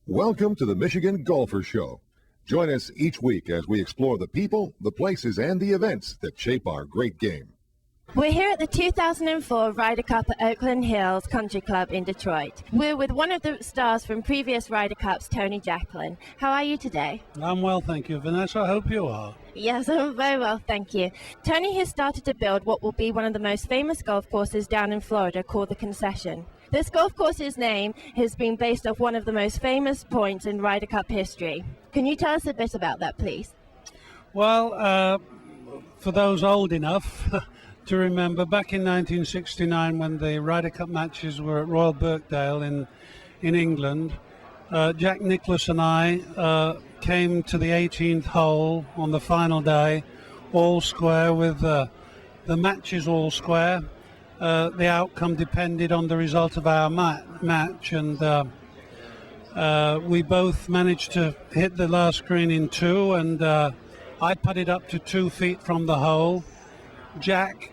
Welcome to the Michigan Golfer Show. Join us each week as we explore the people, the places, and the events that shape our great game. We're here at the 2004 Ryder Cup at Oakland Hills Country Club in Detroit. We're with one of the stars from previous Ryder Cups, Tony Jacklin. How are you today? I'm well, thank you, Vanessa. I hope you are. Yes, I'm very well, thank you. Tony has started to build what will be one of the most famous golf courses down in Florida called the Concession. This golf course's name has been based off one of the most famous points in Ryder Cup history. Can you tell us a bit about that, please? Well, for those old enough to remember, back in 1969 when the Ryder Cup matches were at Royal Birkdale in England, Jack Nicklaus and I came to the 18th hole on the final day, all square with the matches all square. The outcome depended on the result of our match, and we both managed to hit the last green in two, and I putted up to 2 feet from the hole. Jack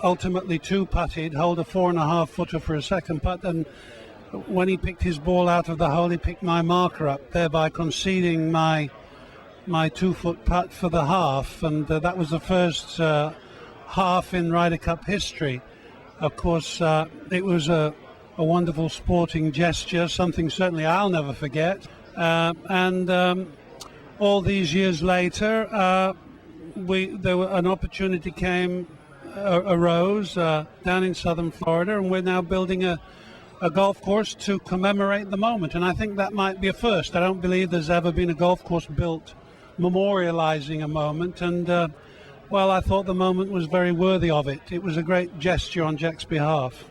ultimately two-putted, holed a 4.5 footer for a second putt, and when he picked his ball out of the hole, he picked my marker up, thereby conceding my 2-foot putt for the half, and that was the first half in Ryder Cup history. Of course, it was a wonderful sporting gesture, something certainly I'll never forget. And all these years later, an opportunity arose down in southern Florida, and we're now building a golf course to commemorate the moment. And I think that might be a first. I don't believe there's ever been a golf course built memorializing a moment, and well, I thought the moment was very worthy of it. It was a great gesture on Jack's behalf.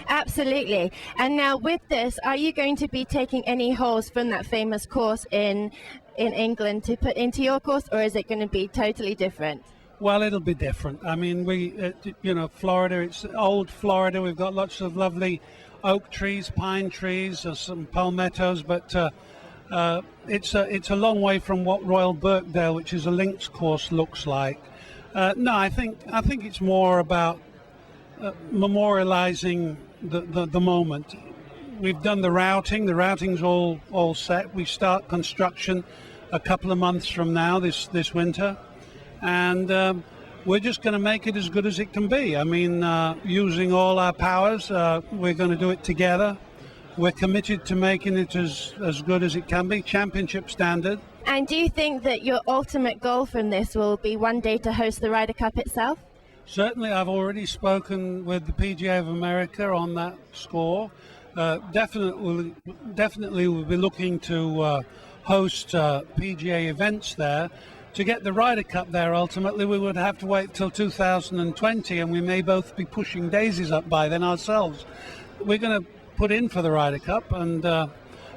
Absolutely. And now with this, are you going to be taking any holes from that famous course in England to put into your course, or is it going to be totally different? Well, it'll be different. I mean, Florida, it's old Florida. We've got lots of lovely oak trees, pine trees, some palmettos, but it's a long way from what Royal Birkdale, which is a links course, looks like. No, I think it's more about memorializing the moment. We've done the routing. The routing's all set. We start construction a couple of months from now, this winter, and we're just going to make it as good as it can be. I mean, using all our powers, we're going to do it together. We're committed to making it as good as it can be, championship standard. And do you think that your ultimate goal from this will be one day to host the Ryder Cup itself? Certainly, I've already spoken with the PGA of America on that score. Definitely we'll be looking to host PGA events there. To get the Ryder Cup there, ultimately, we would have to wait till 2020, and we may both be pushing daisies up by then ourselves. We're going to put in for the Ryder Cup, and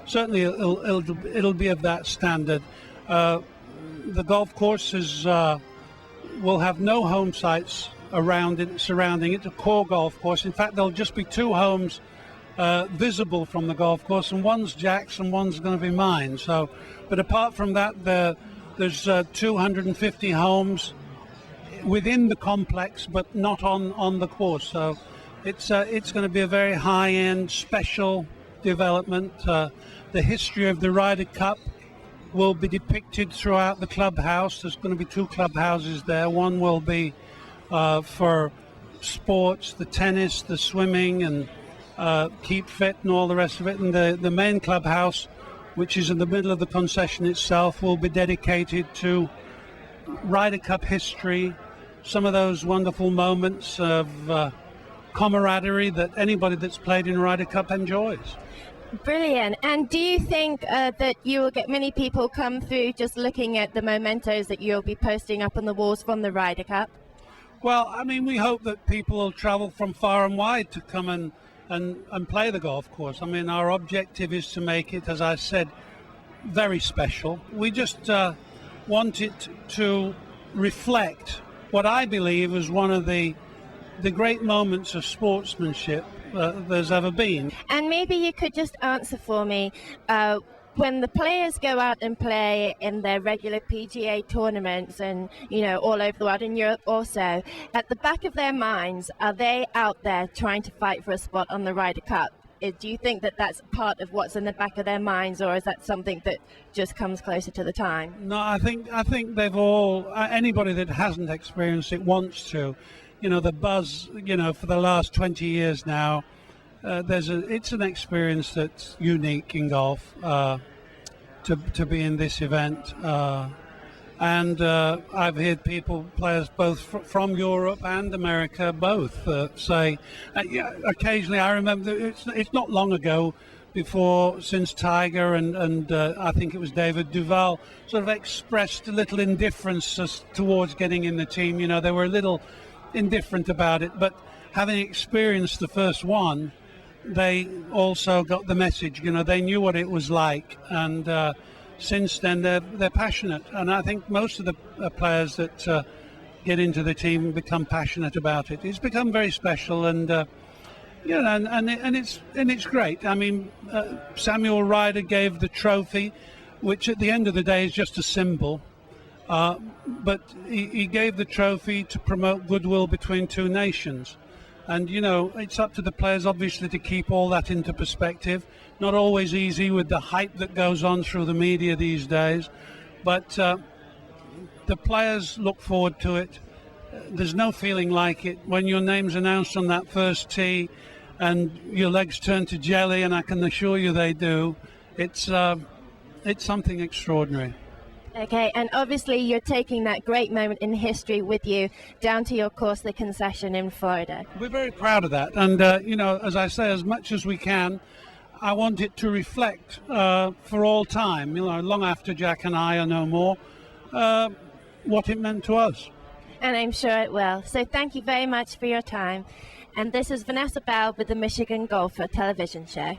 certainly it'll be of that standard. The golf course will have no home sites surrounding it, a core golf course. In fact, there'll just be 2 homes visible from the golf course, and one's Jack's and one's going to be mine. So, but apart from that, there's 250 homes within the complex, but not on the course. So it's going to be a very high-end, special development. The history of the Ryder Cup will be depicted throughout the clubhouse. There's going to be 2 clubhouses there. One will be for sports, the tennis, the swimming, and keep fit and all the rest of it. And the main clubhouse, which is in the middle of the concession itself, will be dedicated to Ryder Cup history, some of those wonderful moments of camaraderie that anybody that's played in Ryder Cup enjoys. Brilliant. And do you think that you will get many people come through just looking at the mementos that you'll be posting up on the walls from the Ryder Cup? Well, I mean, we hope that people will travel from far and wide to come and play the golf course. I mean, our objective is to make it, as I said, very special. We just want it to reflect what I believe is one of the great moments of sportsmanship there's ever been. And maybe you could just answer for me, when the players go out and play in their regular PGA tournaments and, all over the world, in Europe also, at the back of their minds, are they out there trying to fight for a spot on the Ryder Cup? Do you think that that's part of what's in the back of their minds, or is that something that just comes closer to the time? No, I think they've all, anybody that hasn't experienced it wants to. You know, the buzz, you know, for the last 20 years now, it's an experience that's unique in golf, to be in this event. And I've heard players both from Europe and America, both say, occasionally I remember, it's not long ago, since Tiger and I think it was David Duval sort of expressed a little indifference towards getting in the team. You know, they were a little indifferent about it, but having experienced the first one, they also got the message. You know, they knew what it was like, and since then they're passionate, and I think most of the players that get into the team become passionate about it. It's become very special, and and it's great. I mean, Samuel Ryder gave the trophy, which at the end of the day is just a symbol, but he gave the trophy to promote goodwill between two nations. And, you know, it's up to the players, obviously, to keep all that into perspective. Not always easy with the hype that goes on through the media these days. But the players look forward to it. There's no feeling like it when your name's announced on that first tee and your legs turn to jelly, and I can assure you they do. It's something extraordinary. Okay, and obviously you're taking that great moment in history with you down to your course, the Concession in Florida. We're very proud of that, and you know, as I say, as much as we can, I want it to reflect for all time, you know, long after Jack and I are no more, what it meant to us. And I'm sure it will. So thank you very much for your time. And this is Vanessa Bell with the Michigan Golfer Television Show.